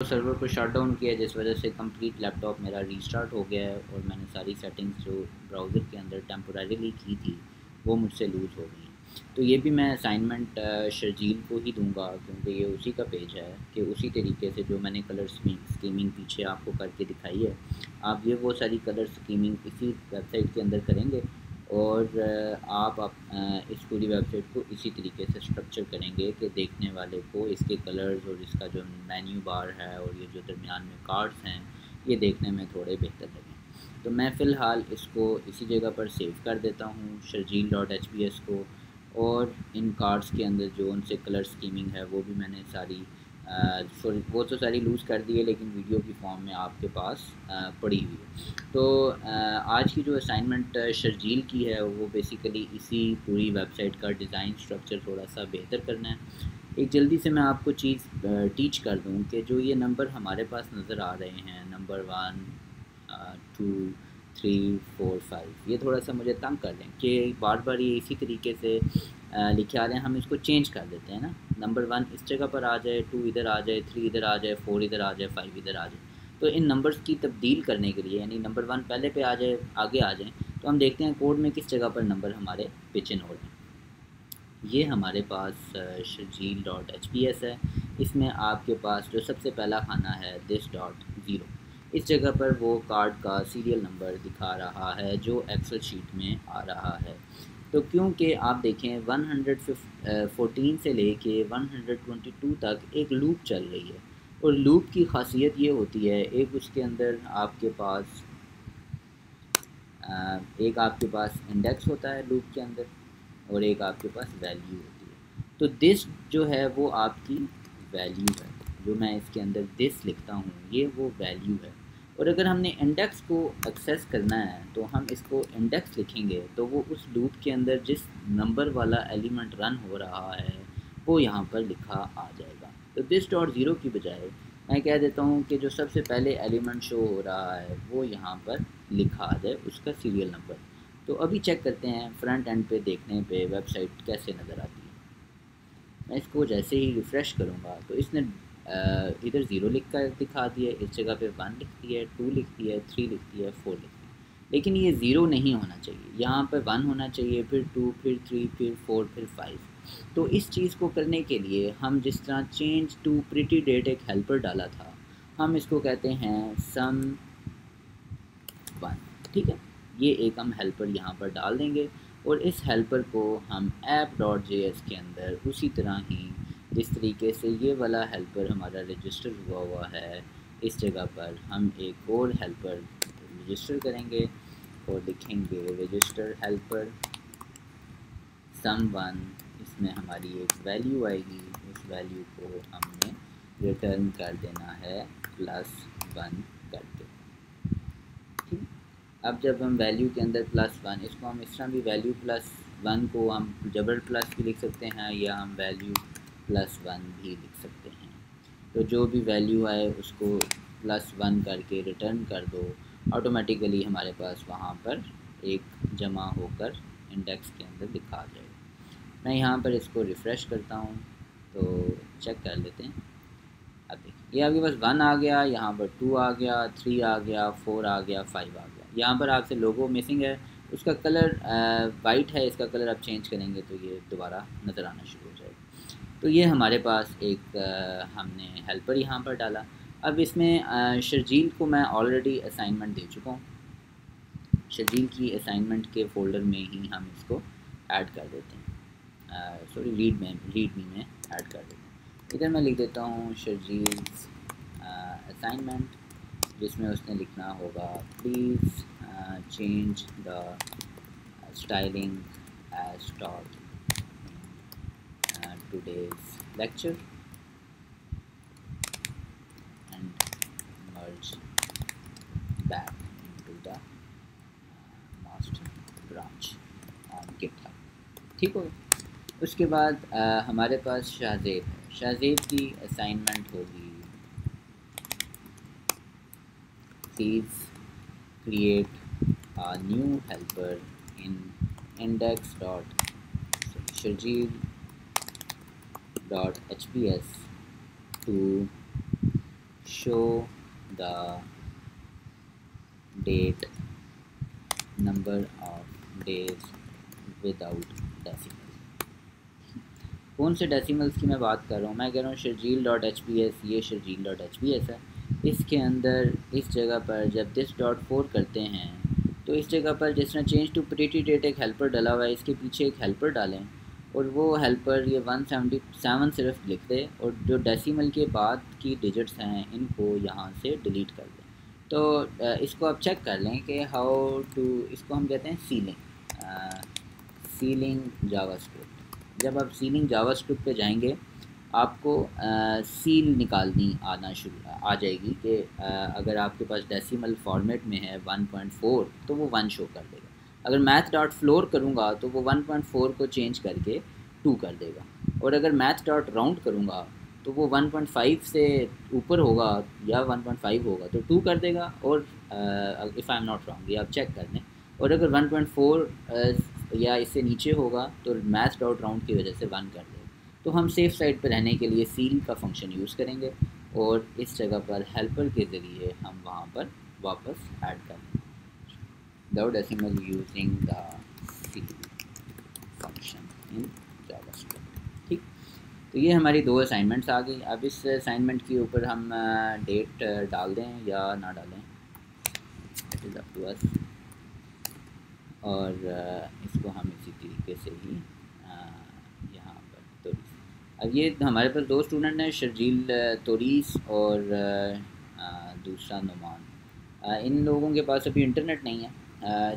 Server को shut down किया, जिस वजह से कंप्लीट लैपटॉप मेरा रीस्टार्ट हो गया है और मैंने सारी सेटिंग्स जो ब्राउज़र के अंदर टेम्पोरेरीली की थी वो मुझसे लूज़ हो गई। तो ये भी मैं असाइनमेंट शर्जील को ही दूंगा, क्योंकि ये उसी का पेज है कि उसी तरीके से जो मैंने कलर स्कीमिंग पीछे आपको करके दिखाई है, आप ये वो सारी कलर स्कीमिंग इसी वेबसाइट के अंदर करेंगे और आप इस पूरी वेबसाइट को इसी तरीके से स्ट्रक्चर करेंगे कि देखने वाले को इसके कलर्स और इसका जो मेन्यू बार है और ये जो दरमियान में कार्ड्स हैं ये देखने में थोड़े बेहतर लगें। तो मैं फ़िलहाल इसको इसी जगह पर सेव कर देता हूँ sharjeel.hps को, और इन कार्ड्स के अंदर जो उनसे कलर स्कीमिंग है वो भी मैंने सारी सॉरी वो तो सारी लूज़ कर दी है, लेकिन वीडियो की फॉर्म में आपके पास पड़ी हुई है। तो आज की जो असाइनमेंट शर्जील की है वो बेसिकली इसी पूरी वेबसाइट का डिज़ाइन स्ट्रक्चर थोड़ा सा बेहतर करना है। एक जल्दी से मैं आपको चीज़ टीच कर दूं कि जो ये नंबर हमारे पास नज़र आ रहे हैं, नंबर 1, 2, 3, 4, 5, ये थोड़ा सा मुझे तंग कर लें कि बार बार ये इसी तरीके से लिखे आ रहे हैं। हम इसको चेंज कर देते हैं ना, नंबर 1 इस जगह पर आ जाए, 2 इधर आ जाए, 3 इधर आ जाए, 4 इधर आ जाए, 5 इधर आ जाए। तो इन नंबर्स की तब्दील करने के लिए, यानी नंबर 1 पहले पे आ जाए, आगे आ जाए, तो हम देखते हैं कोड में किस जगह पर नंबर हमारे पिचिन हो रहे हैं। ये हमारे पास sharjeel.hps है। इसमें आपके पास जो सबसे पहला खाना है this.0, इस जगह पर वो कार्ड का सीरियल नंबर दिखा रहा है जो एक्सेल शीट में आ रहा है। तो क्योंकि आप देखें 114 से लेके 122 तक एक लूप चल रही है, और लूप की खासियत ये होती है, एक उसके अंदर आपके पास एक आपके पास इंडेक्स होता है लूप के अंदर, और एक आपके पास वैल्यू होती है। तो दिस जो है वो आपकी वैल्यू है, जो मैं इसके अंदर दिस लिखता हूँ ये वो वैल्यू है। और अगर हमने इंडेक्स को एक्सेस करना है तो हम इसको इंडेक्स लिखेंगे, तो वो उस लूप के अंदर जिस नंबर वाला एलिमेंट रन हो रहा है वो यहाँ पर लिखा आ जाएगा। तो this.0 की बजाय मैं कह देता हूँ कि जो सबसे पहले एलिमेंट शो हो रहा है वो यहाँ पर लिखा आ जाए, उसका सीरियल नंबर। तो अभी चेक करते हैं फ्रंट एंड पे देखने पे वेबसाइट कैसे नज़र आती है। मैं इसको जैसे ही रिफ़्रेश करूँगा तो इसने इधर 0 लिख कर दिखा दिया, इस जगह पे 1 लिख दिया है, 2 लिख दिया है, 3 लिख दिया है, 4 लिख दिया है। लेकिन ये 0 नहीं होना चाहिए, यहाँ पर 1 होना चाहिए, फिर 2, फिर 3, फिर 4, फिर 5। तो इस चीज़ को करने के लिए हम जिस तरह चेंज टू प्रिटी डेट एक हेल्पर डाला था, हम इसको कहते हैं सम 1। ठीक है, ये एक हम हेल्पर यहाँ पर डाल देंगे, और इस हेल्पर को हम app.js के अंदर उसी तरह ही जिस तरीके से ये वाला हेल्पर हमारा रजिस्टर हुआ है, इस जगह पर हम एक और हेल्पर रजिस्टर करेंगे और लिखेंगे रजिस्टर हेल्पर sum1। इसमें हमारी एक वैल्यू आएगी, उस वैल्यू को हमने रिटर्न कर देना है +1 करके। ठीक, अब जब हम वैल्यू के अंदर +1, इसको हम इस तरह भी वैल्यू +1 को हम जबर प्लस भी लिख सकते हैं, या हम वैल्यू +1 भी लिख सकते हैं। तो जो भी वैल्यू आए उसको +1 करके रिटर्न कर दो, ऑटोमेटिकली हमारे पास वहाँ पर एक जमा होकर इंडेक्स के अंदर लिखा आ जाएगा। मैं यहाँ पर इसको रिफ़्रेश करता हूँ तो चेक कर लेते हैं। अब देखिए ये आपके पास 1 आ गया, यहाँ पर 2 आ गया, 3 आ गया, 4 आ गया, 5 आ गया। यहाँ पर आपसे लोगो मिसिंग है, उसका कलर वाइट है, इसका कलर आप चेंज करेंगे तो ये दोबारा नज़र आना शुरू हो जाएगा। तो ये हमारे पास एक हमने हेल्पर यहाँ पर डाला। अब इसमें शर्जील को मैं ऑलरेडी असाइनमेंट दे चुका हूँ, शर्जील की असाइनमेंट के फ़ोल्डर में ही हम इसको ऐड कर देते हैं, सॉरी रीड मी में ऐड कर देते हैं। इधर मैं लिख देता हूँ शर्जील असाइनमेंट, जिसमें उसने लिखना होगा please change the styling as taught today's lecture and merge back into the master branch on GitHub। ठीक हो, उसके बाद हमारे पास शाहज़ेब है। शाहज़ेब की असाइनमेंट होगी please create a new helper in index.sharjeel.hps to show the date number of days without decimal. कौन से डेसिमल्स की मैं बात कर रहा हूँ? मैं कह रहा हूँ Sharjeel dot H P S, ये Sharjeel dot H P S है। इसके अंदर इस जगह पर जब दिस डॉट 4 करते हैं तो इस जगह पर जिस तरह चेंज टू प्रीटी डेट एक हेल्पर डला हुआ है, इसके पीछे एक हेल्पर डालें और वो हेल्पर ये 177 सिर्फ लिख दे और जो डेसिमल के बाद की डिजिट्स हैं इनको यहाँ से डिलीट कर दें। तो इसको आप चेक कर लें कि हाउ टू, इसको हम कहते हैं सीलिंग जावास्क्रिप्ट। जब आप सीलिंग जावास्क्रिप्ट पे जाएंगे आपको सील निकालनी आना शुरू आ जाएगी कि अगर आपके पास डेसिमल फॉर्मेट में है 1.4 तो वो 1 शो कर देगा। अगर मैथ डॉट फ्लोर करूँगा तो वो 1.4 को चेंज करके 2 कर देगा, और अगर मैथ डॉट राउंड करूँगा तो वो 1.5 से ऊपर होगा या 1.5 होगा तो 2 कर देगा, और if I am not wrong, ये आप चेक कर लें। और अगर 1.4 या इससे नीचे होगा तो मैथ डॉट राउंड की वजह से 1 कर देगा। तो हम सेफ साइड पर रहने के लिए सील का फंक्शन यूज़ करेंगे और इस जगह पर हेल्पर के ज़रिए हम वहाँ पर वापस ऐड कर लेंगे without decimal using the seal function in JavaScript. ठीक, तो ये हमारी 2 असाइनमेंट्स आ गई। अब इस असाइनमेंट के ऊपर हम डेट डाल दें या ना डालें, it is up to us. और इसको हम इसी तरीके से ही यहाँ पर, तो अब ये हमारे पास 2 स्टूडेंट हैं, शर्जील तोरीस और दूसरा नुमान। इन लोगों के पास अभी इंटरनेट नहीं है।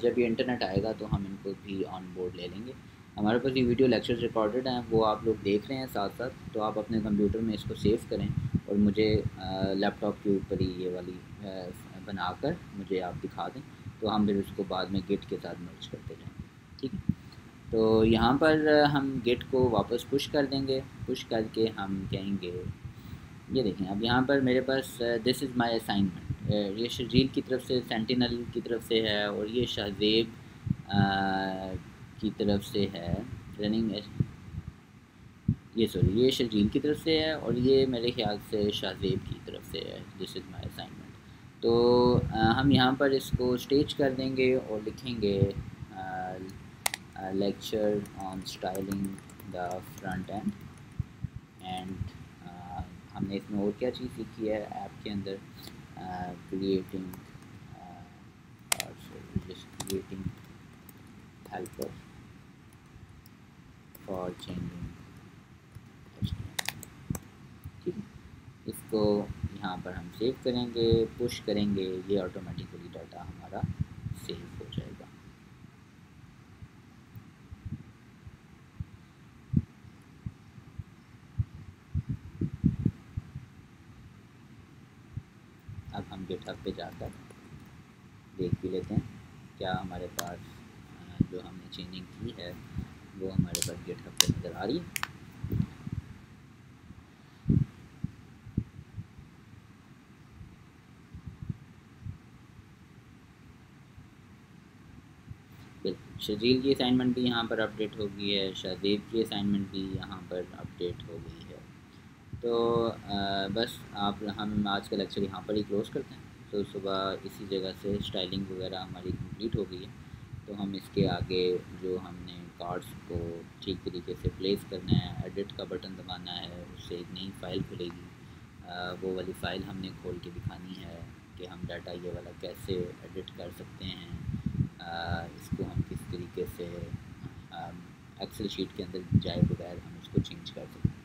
जब ये इंटरनेट आएगा तो हम इनको भी ऑन बोर्ड ले लेंगे। हमारे पास ये वीडियो लेक्चर्स रिकॉर्डेड हैं, वो आप लोग देख रहे हैं साथ साथ, तो आप अपने कंप्यूटर में इसको सेव करें और मुझे लैपटॉप के ऊपर ही ये वाली बनाकर मुझे आप दिखा दें, तो हम फिर उसको बाद में गिट के साथ मर्ज करते जाएंगे। ठीक है, तो यहाँ पर हम गेट को वापस पुश कर देंगे। पुश करके हम कहेंगे, ये देखें अब यहाँ पर मेरे पास दिस इज़ माय असाइनमेंट, ये शर्जील की तरफ से, सेंटिनल की तरफ से है, और ये शाहजेब की तरफ से है रनिंग, ये सॉरी ये शर्जील की तरफ से है और ये मेरे ख्याल से शाहजेब की तरफ से है, दिस इज़ माय असाइनमेंट। तो हम यहाँ पर इसको स्टेज कर देंगे और लिखेंगे lecture on styling the front end, and हमने इसमें और क्या चीज़ सीखी है ऐप के अंदर, creating creating helper for changing. ठीक है, इसको यहाँ पर हम सेव करेंगे, पुश करेंगे, ये ऑटोमेटिकली डाटा हमारा सेव हो जाएगा। अब हम गिटहब पे जाकर देख भी लेते हैं क्या हमारे पास जो हमने चेंजिंग की है वो हमारे पास गिटहब पे नज़र आ रही है। बिल्कुल, शजील की असाइनमेंट भी यहाँ पर अपडेट हो गई है, शाहजेब की असाइनमेंट भी यहाँ पर अपडेट हो गई है। तो बस हम आज का लेक्चर यहाँ पर ही क्लोज़ करते हैं। तो सुबह इसी जगह से स्टाइलिंग वगैरह हमारी कंप्लीट हो गई है, तो हम इसके आगे जो हमने कार्ड्स को ठीक तरीके से प्लेस करना है, एडिट का बटन दबाना है, उससे एक नई फ़ाइल खुलेगी, वो वाली फ़ाइल हमने खोल के दिखानी है कि हम डाटा ये वाला कैसे एडिट कर सकते हैं, इसको हम किस तरीके से एक्सेल शीट के अंदर जाए बगैर हम इसको चेंज कर सकते हैं।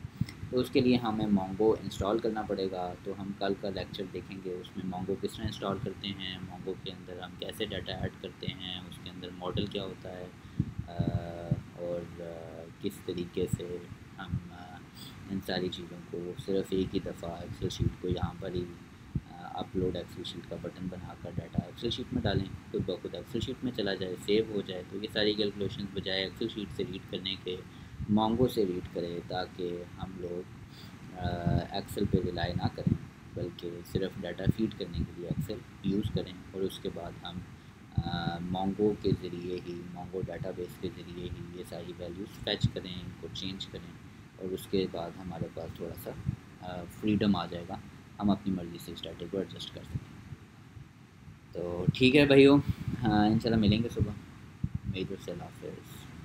तो उसके लिए हमें मोंगो इंस्टॉल करना पड़ेगा। तो हम कल का लेक्चर देखेंगे उसमें मोंगो किस तरह इंस्टॉल करते हैं, मोंगो के अंदर हम कैसे डाटा ऐड करते हैं, उसके अंदर मॉडल क्या होता है, और किस तरीके से हम इन सारी चीज़ों को सिर्फ एक ही दफ़ा एक्सेल शीट को यहाँ पर ही अपलोड एक्सेल शीट का बटन बनाकर डाटा एक्सेल शीट में डालें, खुद ब खुद एक्सेल शीट में चला जाए, सेव हो जाए। तो ये सारी कैलकुलेशंस बजाय एक्सेल शीट से रीड करने के मोंगो से रीड करें, ताकि हम लोग एक्सेल पे रिलाई ना करें बल्कि सिर्फ डाटा फीड करने के लिए एक्सेल यूज़ करें, और उसके बाद हम मोंगो के ज़रिए ही, मोंगो डाटाबेस के ज़रिए ही ये सारी वैल्यूज़ फैच करें, इनको चेंज करें, और उसके बाद हमारे पास थोड़ा सा फ्रीडम आ जाएगा हम अपनी मर्ज़ी से इस डाटा को एडजस्ट कर सकें। तो ठीक है भाइयों, हाँ इंशाल्लाह मिलेंगे सुबह। मेरी तरफ से अल्लाह हाफ़िज़।